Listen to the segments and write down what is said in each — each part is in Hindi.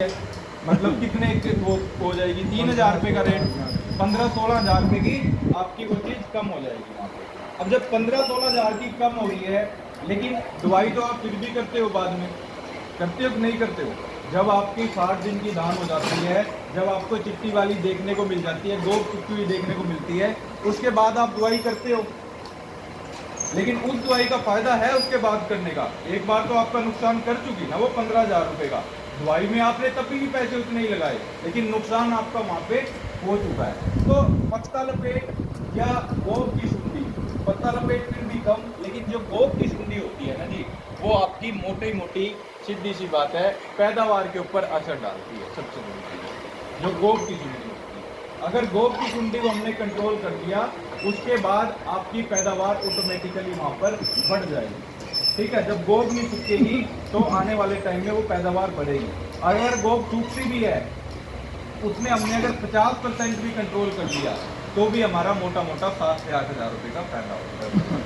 मतलब कितने के वो हो जाएगी 3,000 रुपये का रेट, 15-16 हज़ार रुपये की आपकी वो चीज़ कम हो जाएगी वहाँ पे। अब जब 15-16 हज़ार की कम हो रही है, लेकिन दवाई तो आप फिर भी करते हो, बाद में करते हो कि नहीं करते हो? जब आपकी 60 दिन की धान हो जाती है, जब आपको चिट्टी वाली देखने को मिल जाती है, गोब चिट्टी हुई देखने को मिलती है, उसके बाद आप दवाई करते हो। लेकिन उस दवाई का फायदा है उसके बाद करने का। एक बार तो आपका नुकसान कर चुकी ना वो 15,000 रुपये का, दवाई में आपने तभी भी पैसे उतने ही लगाए, लेकिन नुकसान आपका वहाँ पे हो चुका है। तो पत्ता लपेट या गोब की सुंडी, पत्ता लपेट फिर भी कम, लेकिन जो गोब की सुंडी होती है ना जी, वो आपकी मोटी मोटी सीधी सी बात है पैदावार के ऊपर असर डालती है। सबसे बड़ी चीज जो गोब की सुंडी होती है, अगर गोब की सुंडी को हमने कंट्रोल कर दिया, उसके बाद आपकी पैदावार ऑटोमेटिकली वहाँ पर बढ़ जाएगी। ठीक है, जब गोब नहीं सूखेगी तो आने वाले टाइम में वो पैदावार बढ़ेगी। अगर गोब सूखती भी है, उसमें हमने अगर 50% भी कंट्रोल कर दिया, तो भी हमारा मोटा मोटा 7 से 8 हज़ार रुपये का फायदा होता है।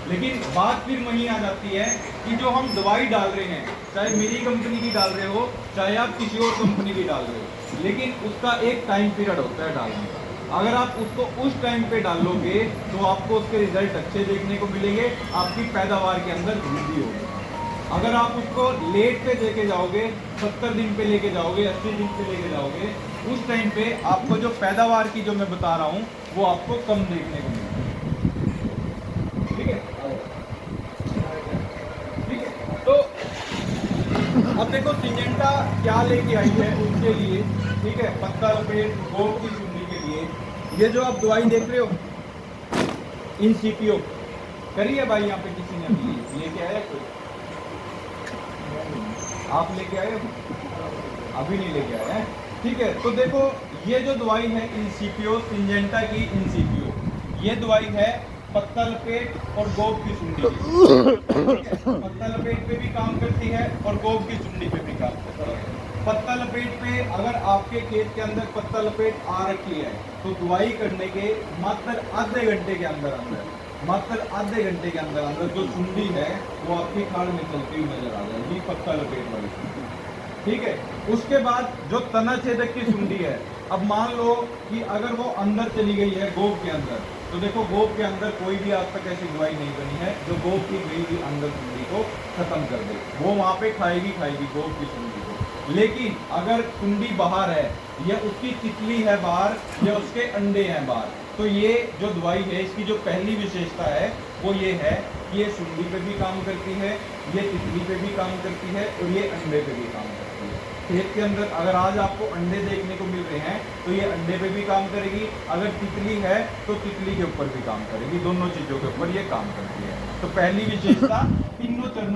लेकिन बात फिर वहीं आ जाती है कि जो हम दवाई डाल रहे हैं, चाहे मेरी कंपनी की डाल रहे हो, चाहे आप किसी और कंपनी की डाल रहे हो, लेकिन उसका एक टाइम पीरियड होता है डालने का। अगर आप उसको उस टाइम पे डालोगे तो आपको उसके रिजल्ट अच्छे देखने को मिलेंगे, आपकी पैदावार के अंदर वृद्धि होगी। अगर आप उसको लेट पे लेके जाओगे, 70 दिन पे लेके जाओगे, 80 दिन पे लेके जाओगे, उस टाइम पे आपको जो पैदावार की जो मैं बता रहा हूँ वो आपको कम देखने को मिलेगी। ठीक है, ठीक है। तो अब देखो सिंजेंटा क्या लेके आई है उसके लिए, ठीक है, पत्ता लपेट गोब की सुंडी के लिए। ये जो आप दवाई देख रहे हो इन सीपीओ करी है भाई, यहाँ पे किसी ने अभी लेके आया कोई? आप लेके आए हो? अभी नहीं लेके आए हैं, ठीक है। तो देखो ये जो दवाई है इंसीपियो, सिंजेंटा की इंसीपियो, ये दवाई है पत्ता लपेट और गोब की सुंडी की। पत्ता लपेट पे भी काम करती है और गोब की सुंडी पे भी काम करती है। पत्ता लपेट पे अगर आपके खेत के अंदर पत्ता लपेट आ रखी है, तो दवाई करने के मात्र आधे घंटे के अंदर अंदर, मात्र आधे घंटे के अंदर अंदर जो सुंडी है वो आपकी खाड़ में चलती हुई नजर आ जाएगी, पत्ता लपेट वाली सुंडी। ठीक है, उसके बाद जो तना छेदक की सुंडी है, अब मान लो कि अगर वो अंदर चली गई है गोब के अंदर, तो देखो गोब के अंदर कोई भी आज तक ऐसी दवाई नहीं बनी है जो गोब की गई हुई अंदर सुंडी को खत्म कर दे। वो वहां पे खाएगी गोब की सुंडी को। लेकिन अगर सुंडी बाहर है, या उसकी तितली है बाहर, या उसके अंडे हैं बाहर, तो ये जो दवाई है इसकी जो पहली विशेषता है वो ये है कि ये सुंडी पे भी काम करती है, ये तितली पे भी काम करती है, और ये अंडे पे भी काम करती है। खेत के अंदर अगर आज आपको अंडे देखने को मिल रहे हैं तो ये अंडे पे भी काम करेगी, अगर तितली है तो तितली के ऊपर भी काम करेगी, दोनों चीजों के ऊपर ये काम करती है। तो पहली विशेषता तीनों चरणों